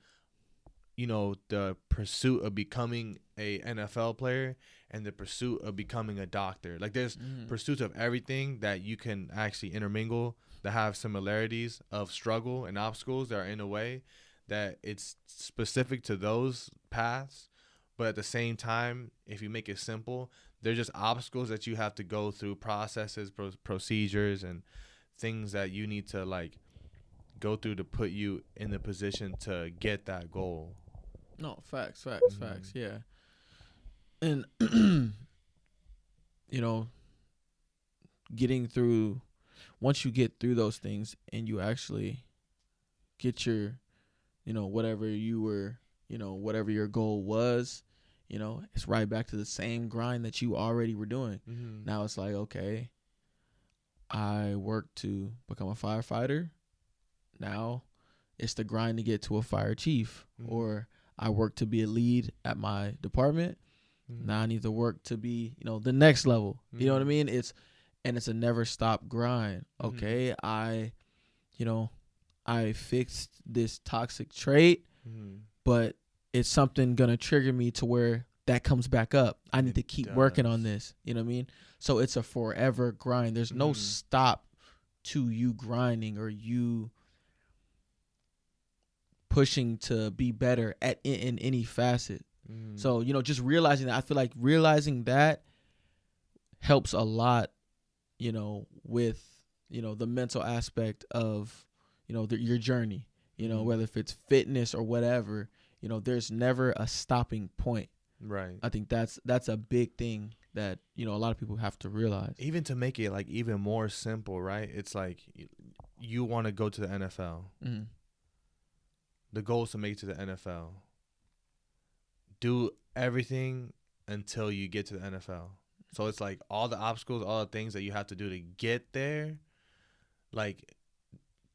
you know, the pursuit of becoming a NFL player and the pursuit of becoming a doctor. Like, there's pursuits of everything that you can actually intermingle that have similarities of struggle and obstacles that are in a way that it's specific to those paths. But at the same time, if you make it simple, they're just obstacles that you have to go through, processes, procedures, and things that you need to, like, go through to put you in the position to get that goal. No, facts, yeah. And, you know, once you get through those things and you actually get your, you know, whatever your goal was, you know, it's right back to the same grind that you already were doing. Mm-hmm. Now it's like, okay, I worked to become a firefighter. Now it's the grind to get to a fire chief. Mm-hmm. Or I work to be a lead at my department. Mm-hmm. Now I need to work to be, you know, the next level. Mm-hmm. You know what I mean? It's a never stop grind. Okay. Mm-hmm. I fixed this toxic trait, mm-hmm. but it's something going to trigger me to where that comes back up. I need to keep working on this. You know what I mean? So it's a forever grind. There's no stop to you grinding or you pushing to be better in any facet. So, you know, just realizing that, I feel like realizing that helps a lot, you know, with, you know, the mental aspect of, you know, your journey, you know, whether if it's fitness or whatever, you know, there's never a stopping point. Right. I think that's a big thing that, you know, a lot of people have to realize. Even to make it like even more simple, right? It's like you want to go to the NFL. Mm-hmm. The goal is to make it to the NFL. Do everything until you get to the NFL. So it's like all the obstacles, all the things that you have to do to get there. Like,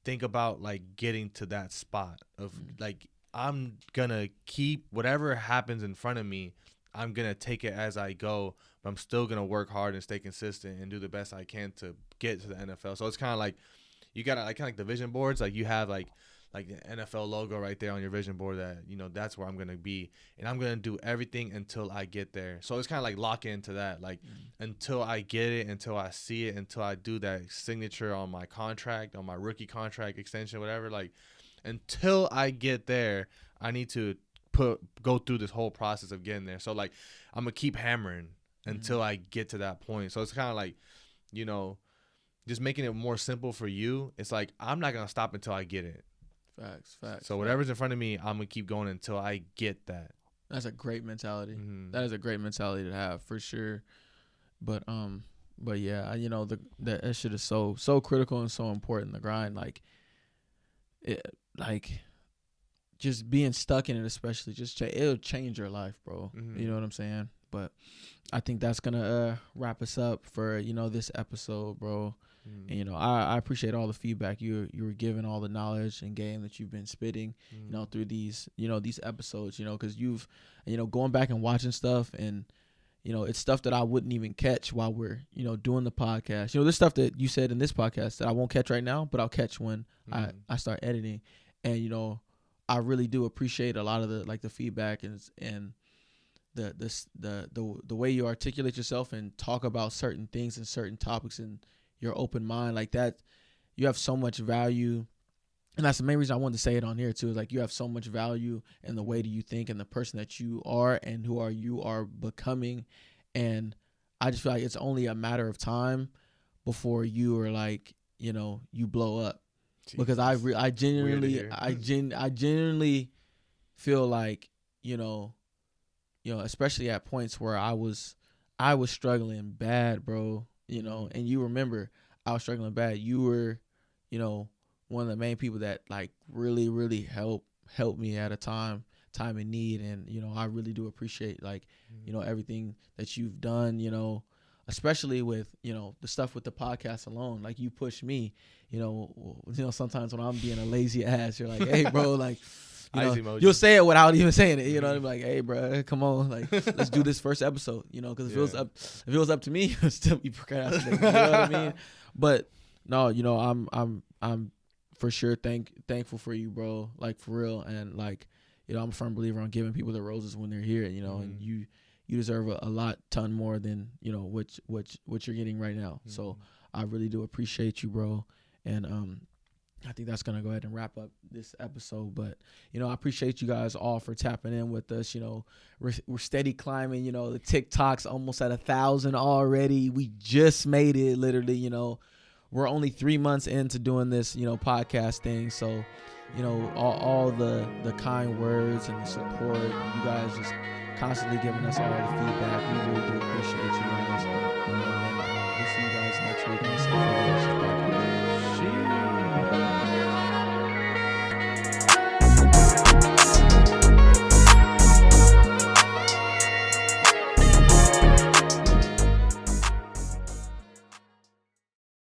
think about like getting to that spot of like, I'm going to keep whatever happens in front of me. I'm going to take it as I go, but I'm still going to work hard and stay consistent and do the best I can to get to the NFL. So it's kind of like, you got like kind of like the vision boards. Like, you have like the NFL logo right there on your vision board that, you know, that's where I'm going to be. And I'm going to do everything until I get there. So it's kind of like lock into that. Like, until I get it, until I see it, until I do that signature on my contract, on my rookie contract extension, whatever, like, until I get there, I need to go through this whole process of getting there. So, like, I'm going to keep hammering until I get to that point. So it's kind of like, you know, just making it more simple for you. It's like, I'm not going to stop until I get it. Facts. So whatever's in front of me, I'm gonna keep going until I get that. That's a great mentality. That is a great mentality to have for sure. But yeah, you know, that shit is so critical and so important. The grind, just being stuck in it, especially, it'll change your life, bro. You know what I'm saying? But I think that's gonna wrap us up for, you know, this episode, bro. And, you know, I appreciate all the feedback you were giving, all the knowledge and game that you've been spitting, you know, through these episodes, you know, because you've, you know, going back and watching stuff, and, you know, it's stuff that I wouldn't even catch while we're, you know, doing the podcast. You know, there's stuff that you said in this podcast that I won't catch right now, but I'll catch when I start editing. And, you know, I really do appreciate a lot of the feedback and the way you articulate yourself and talk about certain things and certain topics and your open mind like that. You have so much value, and that's the main reason I wanted to say it on here too. Is like, you have so much value in the way that you think and the person that you are and you are becoming. And I just feel like it's only a matter of time before you are like, you know, you blow up. Jeez. Because I genuinely feel like, you know, especially at points where I was struggling bad, bro. You know, and you remember I was struggling bad. You were, you know, one of the main people that like really, really helped me at a time in need. And, you know, I really do appreciate like, you know, everything that you've done, you know, especially with, you know, the stuff with the podcast alone. Like, you push me, you know, sometimes when I'm being a lazy ass, you're like, hey, bro, like, you know, you'll say it without even saying it, you know. I'm like, hey, bro, come on, like, let's do this first episode, you know, because if it was up to me, it'd still be procrastinating, you know what I mean? But no, you know, I'm for sure thankful for you, bro, like, for real. And like, you know, I'm a firm believer on giving people the roses when they're here, you know, and you deserve a ton more than, you know, what you're getting right now. So I really do appreciate you, bro. And I think that's going to go ahead and wrap up this episode. But, you know, I appreciate you guys all for tapping in with us. You know, we're steady climbing. You know, the TikTok's almost at 1,000 already. We just made it, literally. You know, we're only 3 months into doing this, you know, podcast thing. So, you know, all the kind words and the support, you guys just constantly giving us all the feedback. We really do appreciate you guys. And we'll see you guys next week.